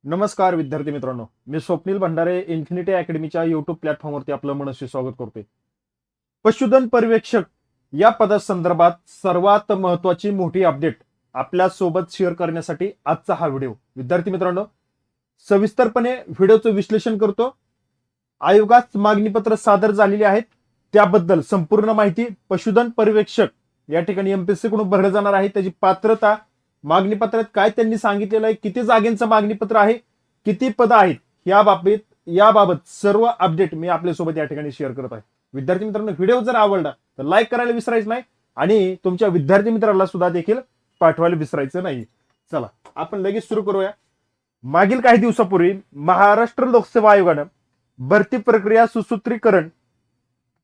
नमस्कार विद्यार्थी मित्रांनो, मी स्वप्नील भंडारे इन्फिनिटी अकॅडमीच्या युट्यूब प्लॅटफॉर्मवरती आपलं मनस्वी स्वागत करतोय. पशुधन पर्यवेक्षक या पदासंदर्भात सर्वात महत्वाची मोठी अपडेट आपल्या सोबत शेअर करण्यासाठी आजचा हा व्हिडिओ. विद्यार्थी मित्रांनो, सविस्तरपणे व्हिडिओचं विश्लेषण करतो. आयोगात मागणीपत्र सादर झालेली आहेत त्याबद्दल संपूर्ण माहिती पशुधन पर्यवेक्षक या ठिकाणी एमपीएससी कडून भरलं जाणार आहे. त्याची पात्रता, मागणीपत्रात काय त्यांनी सांगितलेलं आहे, किती जागेचं मागणीपत्र आहे, किती पद आहेत, याबाबत सर्व अपडेट मी आपल्यासोबत या ठिकाणी शेअर करत आहे. विद्यार्थी मित्रांनो, व्हिडिओ जर आवडला तर लाईक करायला विसरायचं नाही आणि तुमच्या विद्यार्थी मित्रांना सुद्धा देखील पाठवायला विसरायचं नाही. चला आपण लगेच सुरू करूया. मागील काही दिवसापूर्वी महाराष्ट्र लोकसेवा आयोगानं भरती प्रक्रिया सुसूत्रीकरण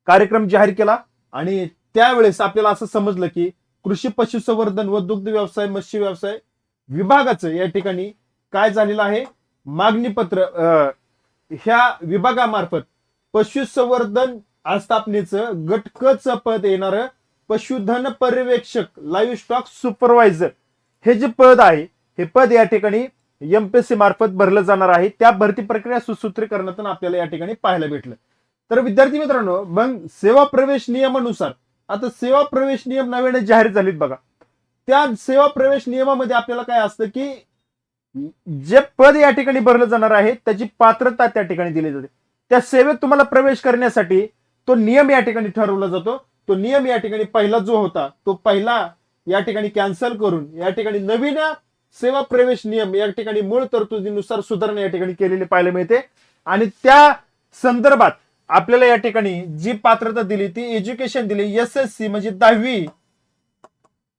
कार्यक्रम जाहीर केला आणि त्यावेळेस आपल्याला असं समजलं की कृषी पशुसंवर्धन व दुग्ध व्यवसाय मत्स्य व्यवसाय विभागाचं या ठिकाणी काय झालेलं आहे, मागणीपत्र ह्या विभागामार्फत पशुसंवर्धन आस्थापनेचं गट क चं पद येणारं पशुधन पर्यवेक्षक लाईव्ह स्टॉक सुपरवायझर हे जे पद आहे, हे पद या ठिकाणी एमपीएससी मार्फत भरलं जाणार आहे. त्या भरती प्रक्रिया सुसूत्रीकरणातून आपल्याला या ठिकाणी पाहायला भेटलं. तर विद्यार्थी मित्रांनो, मग सेवा प्रवेश नियमानुसार आता सेवा प्रवेश नियम नव्याने जाहीर झालेत बघा. त्या सेवा प्रवेश नियमामध्ये आपल्याला काय असतं की जे पद या ठिकाणी भरलं जाणार आहे त्याची पात्रता त्या ठिकाणी दिली जाते. त्या सेवेत तुम्हाला प्रवेश करण्यासाठी तो नियम या ठिकाणी ठरवला जातो. तो नियम या ठिकाणी पहिला जो होता तो पहिला या ठिकाणी कॅन्सल करून या ठिकाणी नवीन सेवा प्रवेश नियम या ठिकाणी मूळ तरतुदीनुसार सुधारणा या ठिकाणी केलेली पाहायला मिळते. आणि त्या संदर्भात आपल्याला या ठिकाणी जी पात्रता दिली ती एज्युकेशन दिली, एसएससी म्हणजे 10वी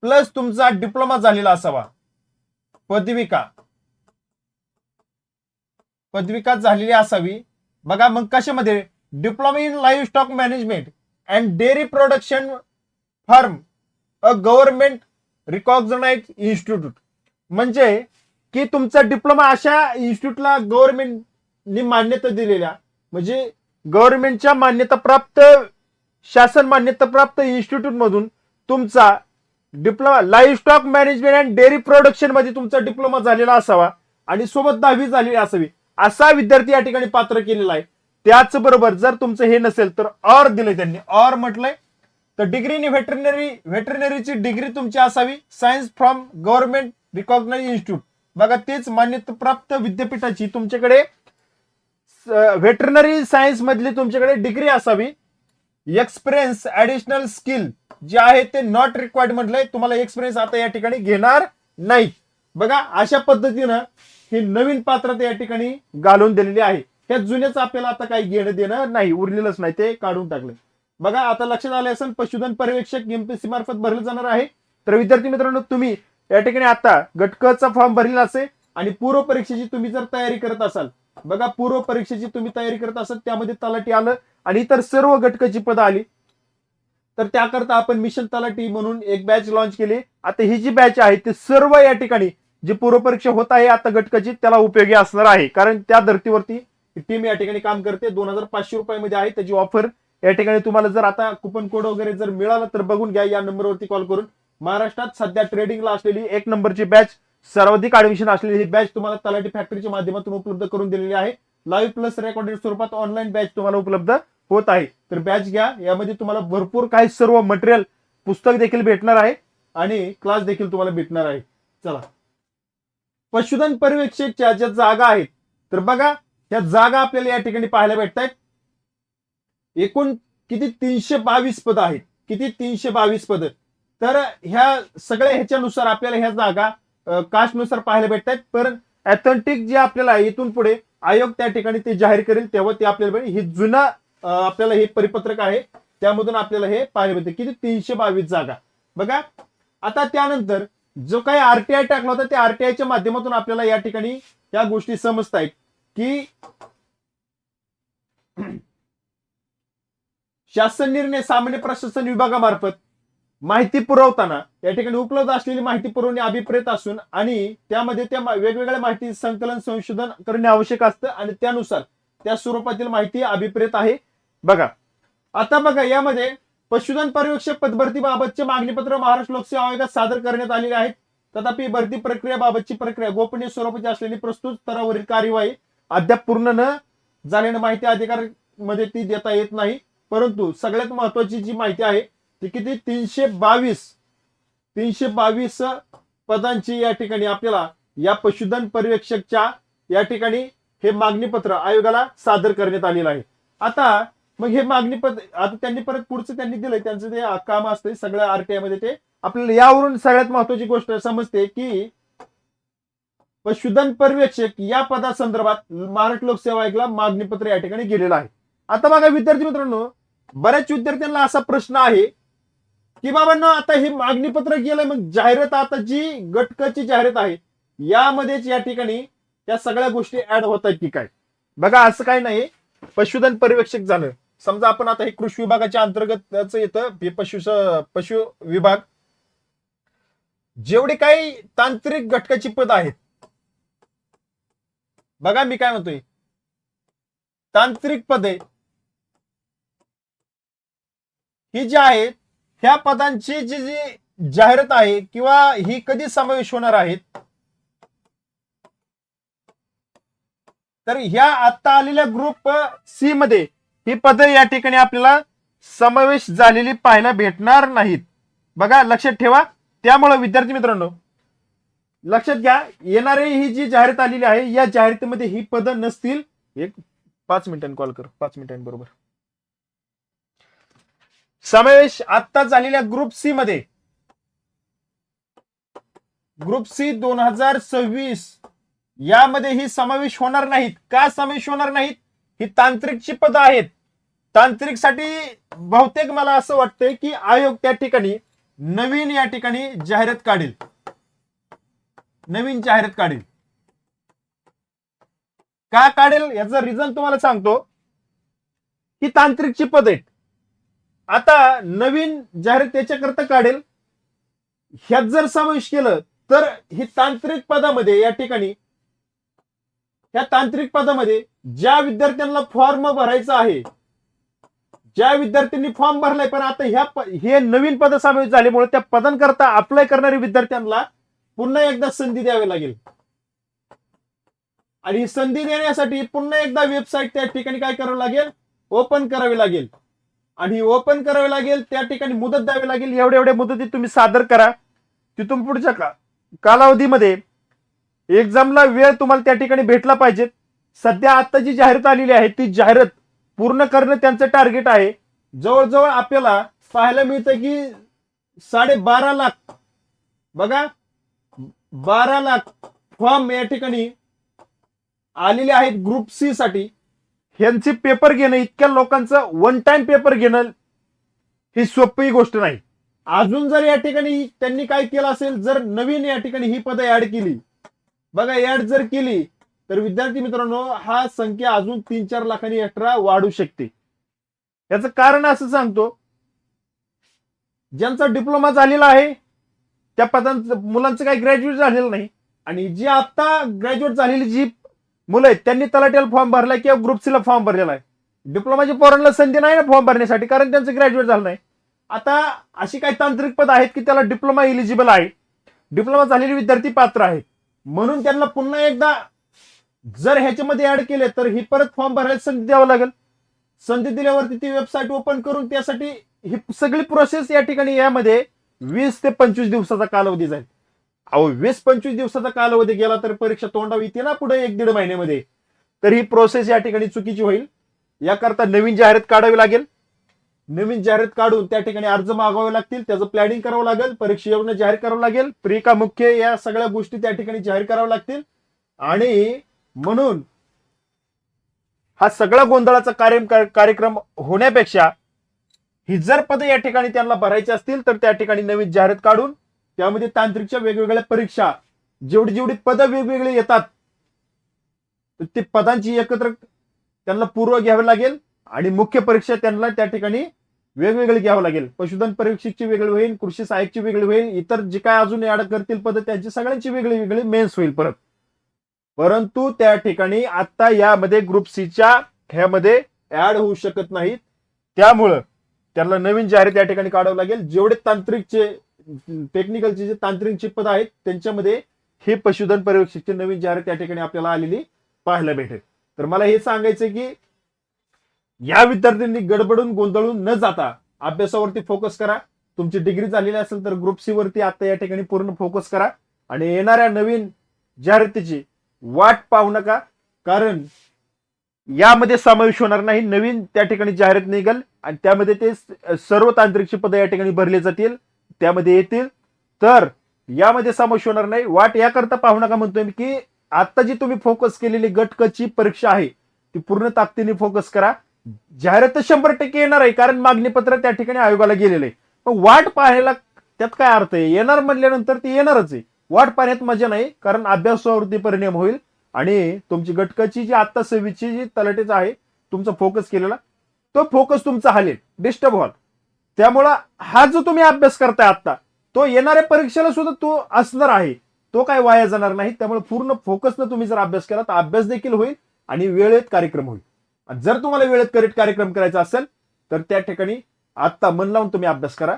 प्लस तुमचा डिप्लोमा झालेला असावा, पदविका झालेली असावी. बघा मग कशामध्ये, diploma in livestock management and dairy production farm a government recognised institute, म्हणजे की तुमचा डिप्लोमा अशा इन्स्टिट्यूटला गव्हर्नमेंटनी मान्यता दिलेल्या, म्हणजे गव्हर्नमेंटच्या मान्यताप्राप्त, शासन मान्यताप्राप्त इन्स्टिट्यूट मधून तुमचा diploma live stock management and dairy production मध्ये तुमचा डिप्लोमा झालेला असावा आणि सोबत 10वी झालेली असावी, असा विद्यार्थी या ठिकाणी पात्र केलेला आहे. त्याचबरोबर जर तुमचं हे नसेल तर ऑर दिले त्यांनी, ऑर म्हटलंय तर डिग्री इन व्हेटरनरीची डिग्री तुमची असावी, science from government recognised institute. बघा तेच मान्यताप्राप्त विद्यापीठाची तुमच्याकडे व्हेटरनरी सायन्स मधली तुमच्याकडे डिग्री असावी. एक्सपिरियन्स ऍडिशनल स्किल जे आहे ते नॉट रिक्वायर्ड म्हटलंय, तुम्हाला एक्सपिरियन्स आता या ठिकाणी घेणार नाही. बघा अशा पद्धतीनं ही नवीन पात्रता या ठिकाणी घालून दिलेली आहे. त्या जुन्याच आपल्याला आता काही घेणं देणं नाही, उरलेलंच नाही, ते काढून टाकलं. बघा आता लक्षात आलं असेल, पशुधन पर्यवेक्षक एमपीएससी मार्फत भरलं जाणार आहे. तर विद्यार्थी मित्रांनो, तुम्ही या ठिकाणी आता गट क चा फॉर्म भरलेला असेल आणि पूर्व परीक्षेची तुम्ही जर तयारी करत असाल, बघा पूर्व परीक्षेची तुम्ही तयारी करत असाल, त्यामध्ये तलाठी आलं आणि इतर सर्व घटकाची पदं आली, तर त्याकरता आपण मिशन तलाठी म्हणून एक बॅच लॉन्च केली. आता ही जी बॅच आहे ते सर्व या ठिकाणी जी पूर्व परीक्षा होत आहे आता घटकाची त्याला उपयोगी असणार आहे, कारण त्या धर्तीवरती टीम या ठिकाणी काम करते. 2500 रुपयामध्ये आहे त्याची ऑफर या ठिकाणी. तुम्हाला जर आता कुपन कोड वगैरे जर मिळाला तर बघून घ्या या नंबरवरती कॉल करून. महाराष्ट्रात सध्या ट्रेडिंगला असलेली 1 नंबरची बॅच, सर्वाधिक ऍडमिशन असलेली ही बॅच तुम्हाला तलाठी फॅक्टरीच्या माध्यमातून उपलब्ध करून दिलेली आहे. लाईव्ह प्लस रेकॉर्डेड स्वरूपात ऑनलाईन बॅच तुम्हाला उपलब्ध होत आहे. तर बॅच घ्या, यामध्ये तुम्हाला भरपूर काही सर्व मटेरियल, पुस्तक देखील भेटणार आहे आणि क्लास देखील तुम्हाला भेटणार आहे. चला, पशुधन पर्यवेक्षकच्या ज्या जागा आहेत तर बघा त्या जागा आपल्याला या ठिकाणी पाहायला भेटत आहेत. एकूण किती 322 पद आहेत. किती 322 पद. तर ह्या सगळ्या ह्याच्यानुसार आपल्याला ह्या जागा कास्टनुसार पाहायला भेटतात. पण ऑथेंटिक जे आपल्याला इथून पुढे आयोग त्या ठिकाणी ते जाहीर करेल तेव्हा ते आपल्याला हे जुना आपल्याला हे परिपत्रक आहे त्यामधून आपल्याला हे पाहायला भेटते. किती 322 जागा. बघा आता त्यानंतर जो काही आरटीआय टाकला होता त्या आरटीआयच्या माध्यमातून आपल्याला या ठिकाणी या गोष्टी समजतायत की शासन निर्णय सामान्य प्रशासन विभागामार्फत माहिती पुरवताना या ठिकाणी उपलब्ध असलेली माहिती पुरवणे अभिप्रेत असून आणि त्यामध्ये त्या वेगवेगळ्या माहिती संकलन संशोधन करणे आवश्यक असतं आणि त्यानुसार त्या स्वरूपातील माहिती अभिप्रेत आहे. बघा आता बघा यामध्ये पशुधन पर्यवेक्षक पदभरतीबाबतचे मागणीपत्र महाराष्ट्र लोकसेवा आयोगात सादर करण्यात आलेले आहेत. तथापि भरती प्रक्रियेबाबतची प्रक्रिया गोपनीय स्वरूपाची असलेली प्रस्तुत स्तरावरील कार्यवाही अद्याप पूर्ण न झाल्याने माहिती अधिकार मध्ये ती देता येत नाही. परंतु सगळ्यात महत्वाची जी माहिती आहे ती किती 322 पदांची या ठिकाणी आपल्याला या पशुधन पर्यवेक्षकच्या या ठिकाणी हे मागणीपत्र आयोगाला सादर करण्यात आलेलं आहे. आता मग हे मागणीपत्र आता त्यांनी परत पुढचं त्यांनी दिलंय त्यांचं ते काम असते सगळं आरटीआय मध्ये ते आपल्याला यावरून सगळ्यात महत्वाची गोष्ट समजते की पशुधन पर्यवेक्षक या पदासंदर्भात महाराष्ट्र लोकसेवा आयोगाला मागणीपत्र या ठिकाणी गेलेलं आहे. आता बघा विद्यार्थी मित्रांनो, बऱ्याच विद्यार्थ्यांना असा प्रश्न आहे की बाबांनो आता हे मागणीपत्र गेलंय, मग जाहिरात आता जी गटकची जाहिरात आहे यामध्येच या ठिकाणी या सगळ्या गोष्टी ऍड होत आहेत की काय? बघा असं काही नाही. पशुधन पर्यवेक्षक झालं समजा, आपण आता हे कृषी विभागाच्या अंतर्गत येतं पशु विभाग, जेवढे काही तांत्रिक घटकाची पद आहेत बघा मी काय म्हणतोय तांत्रिक पदे ही जी आहेत ह्या पदांची जी जी जाहिरात आहे किंवा ही कधी समावेश होणार आहेत तर ह्या आता आलेल्या ग्रुप सी मध्ये ही पदे या ठिकाणी आपल्याला समावेश झालेली पाहायला भेटणार नाहीत. बघा लक्षात ठेवा. त्यामुळे विद्यार्थी मित्रांनो लक्षात घ्या, येणारी ही जी जाहिरात आलेली आहे या जाहिरातीमध्ये ही पद नसतील. 5 मिनिटांनी कॉल कर, 5 मिनिटांबरोबर समावेश आता झालेल्या ग्रुप सी मध्ये, ग्रुप सी 2026 यामध्ये ही समावेश होणार नाहीत. का समावेश होणार नाहीत? ही तांत्रिकची पद आहेत. तांत्रिकसाठी बहुतेक मला असं वाटतंय की आयोग त्या ठिकाणी नवीन या ठिकाणी जाहिरात काढेल, नवीन जाहिरात काढेल. का काढेल याचं रिझन तुम्हाला सांगतो. ही तांत्रिकची पद आहेत. आता नवीन जाहिरात त्याच्याकरता काढेल, ह्यात जर समावेश केलं तर ही तांत्रिक पदामध्ये या ठिकाणी ह्या तांत्रिक पदामध्ये ज्या विद्यार्थ्यांना फॉर्म भरायचा आहे, ज्या विद्यार्थ्यांनी फॉर्म भरलाय पण आता हे नवीन पद समावेश झाल्यामुळे त्या पदांकरता अप्लाय करणाऱ्या विद्यार्थ्यांना पुन्हा एकदा संधी द्यावी लागेल. आणि ही संधी देण्यासाठी पुन्हा एकदा वेबसाईट त्या ठिकाणी काय करावं लागेल, ओपन करावी लागेल. आणि ओपन करावी लागेल, त्या ठिकाणी मुदत द्यावी लागेल. एवढ्या मुदतीत तुम्ही सादर करा. तिथून पुढच्या कालावधीमध्ये एक्झामला वेळ तुम्हाला त्या ठिकाणी भेटला पाहिजे. सध्या आता जी जाहिरात आलेली आहे ती जाहिरात पूर्ण करणं त्यांचं टार्गेट आहे. जवळजवळ आपल्याला पाहायला मिळतं की 12.5 लाख, बघा 12 लाख फॉर्म या ठिकाणी आलेले आहेत ग्रुप सी साठी. ह्यांचे पेपर घेणं, इतक्या लोकांचं वन टाइम पेपर घेणं ही सोपी गोष्ट नाही. अजून जर या ठिकाणी त्यांनी काय केलं असेल, जर नवीन या ठिकाणी ही पदं ऍड केली, बघा ऍड जर केली तर विद्यार्थी मित्रांनो हा संख्या अजून 3-4 लाखांनी एक्स्ट्रा वाढू शकते. याचं कारण असं सांगतो, ज्यांचा डिप्लोमा झालेला आहे त्या पदांचं मुलांचं काही ग्रॅज्युएट झालेलं नाही, आणि जी आता ग्रॅज्युएट झालेली जी मुलं आहेत त्यांनी तलाट्याला फॉर्म भरलाय किंवा ग्रुप सी ला फॉर्म भरलेला आहे. डिप्लोमाच्या पोरांना संधी नाही ना फॉर्म भरण्यासाठी, कारण त्यांचं ग्रॅज्युएट झालं नाही. आता अशी काही तांत्रिक पद आहेत की त्याला डिप्लोमा इलिजिबल आहे, डिप्लोमा झालेले विद्यार्थी पात्र आहेत. म्हणून त्यांना पुन्हा एकदा जर ह्याच्यामध्ये ऍड केले तर ही परत फॉर्म भरायला संधी द्यावं लागेल. संधी दिल्यावरती ती वेबसाईट ओपन करून त्यासाठी ही सगळी प्रोसेस या ठिकाणी यामध्ये 20 ते 25 दिवसाचा कालावधी जाईल. अहो 20-25 दिवसाचा कालावधी गेला तर परीक्षा तोंडावी येते ना पुढे 1-1.5 महिन्यामध्ये. तर ही प्रोसेस या ठिकाणी चुकीची होईल. याकरता नवीन जाहिरात काढावी लागेल. नवीन जाहिरात काढून त्या ठिकाणी अर्ज मागवावे लागतील, त्याचं प्लॅनिंग करावं लागेल, परीक्षा योजना जाहीर करावं लागेल, प्री का मुख्य या सगळ्या गोष्टी त्या ठिकाणी जाहीर कराव्या लागतील. आणि म्हणून हा सगळा गोंधळाचा कार्यक्रम होण्यापेक्षा ही जर पदे या ठिकाणी त्यांना भरायची असतील तर त्या ठिकाणी नवीन जाहिरात काढून त्यामध्ये तांत्रिकच्या वेगवेगळ्या परीक्षा जेवढी पदं वेगवेगळी येतात ते पदांची एकत्र त्यांना पूर्व घ्यावी लागेल आणि मुख्य परीक्षा त्यांना त्या ठिकाणी वेगवेगळी घ्यावं लागेल. पशुधन परीक्षकची वेगळी होईल, कृषी सहाय्यकची वेगळी होईल, इतर जे काय अजून ऍड करतील पद त्यांची सगळ्यांची वेगळी वेगळी मेन्स होईल परत. परंतु त्या ठिकाणी आता यामध्ये ग्रुप सीच्या ह्यामध्ये ऍड होऊ शकत नाहीत. त्यामुळं त्यांना नवीन जाहिरात या ठिकाणी काढावं लागेल. जेवढे तांत्रिकचे टेक्निकलची जे तांत्रिकची पद आहेत त्यांच्यामध्ये हे पशुधन पर्यवेक्षकची नवीन जाहिरात त्या ठिकाणी आपल्याला आलेली पाहायला भेटेल. तर मला हे सांगायचं की या विद्यार्थ्यांनी गडबडून गोंधळून न जाता अभ्यासावरती फोकस करा. तुमची डिग्री झालेली असेल तर ग्रुप सी वरती आता या ठिकाणी पूर्ण फोकस करा आणि येणाऱ्या नवीन जाहिरातीची वाट पाहू नका, कारण यामध्ये समावेश होणार नाही. नवीन त्या ठिकाणी जाहिरात निघेल आणि त्यामध्ये ते सर्व तांत्रिकची पदं या ठिकाणी भरली जातील, त्यामध्ये येतील. तर यामध्ये समावेश होणार नाही. वाट याकरता पाहू नका म्हणतोय मी की आता जी तुम्ही फोकस केलेली गट क ची परीक्षा आहे ती पूर्ण ताकदीने फोकस करा. जाहिरात तर 100% येणार आहे, कारण मागणी पत्र त्या ठिकाणी आयोगाला गेलेलं आहे. पण वाट पाहायला त्यात काय अर्थ आहे? येणार म्हणल्यानंतर ती येणारच आहे. वाट पाहण्यात मजा नाही, कारण अभ्यासावरती परिणाम होईल आणि तुमची गटकची जी आता 26ची जी तलाठीचा आहे तुमचा फोकस केलेला, तो फोकस तुमचा हलेल, डिस्टर्ब व्हाल. त्यामुळं हा जो तुम्ही अभ्यास करताय आता, तो येणाऱ्या परीक्षेला सुद्धा तो असणार आहे, तो काय वाया जाणार नाही. त्यामुळे पूर्ण फोकसनं तुम्ही जर अभ्यास केला तर अभ्यास देखील होईल आणि वेळेत कार्यक्रम होईल. जर तुम्हाला वेळेत कार्यक्रम करायचा असेल तर त्या ठिकाणी आता मन लावून तुम्ही अभ्यास करा,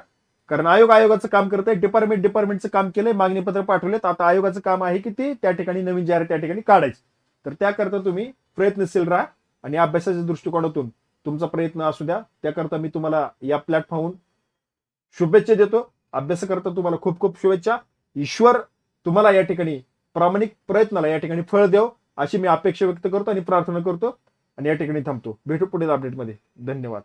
कारण आयोगाचं काम करतंय. डिपार्टमेंटचं काम केलंय, मागणी पत्र पाठवलेत. आता आयोगाचं काम आहे की ते त्या ठिकाणी नवीन जाहिरात त्या ठिकाणी काढायची. तर त्याकरता तुम्ही प्रयत्नशील राहा आणि अभ्यासाच्या दृष्टिकोनातून तुमचा प्रयत्न असू द्या. त्याकरता मी तुम्हाला या प्लॅटफॉर्मवरून शुभेच्छा देतो. अभ्यास करता तुम्हाला खूप खूप शुभेच्छा. ईश्वर तुम्हाला या ठिकाणी प्रामाणिक प्रयत्नाला या ठिकाणी फळ देव अशी मी अपेक्षा व्यक्त करतो आणि प्रार्थना करतो आणि या ठिकाणी थांबतो. भेटू पुढील अपडेटमध्ये. धन्यवाद.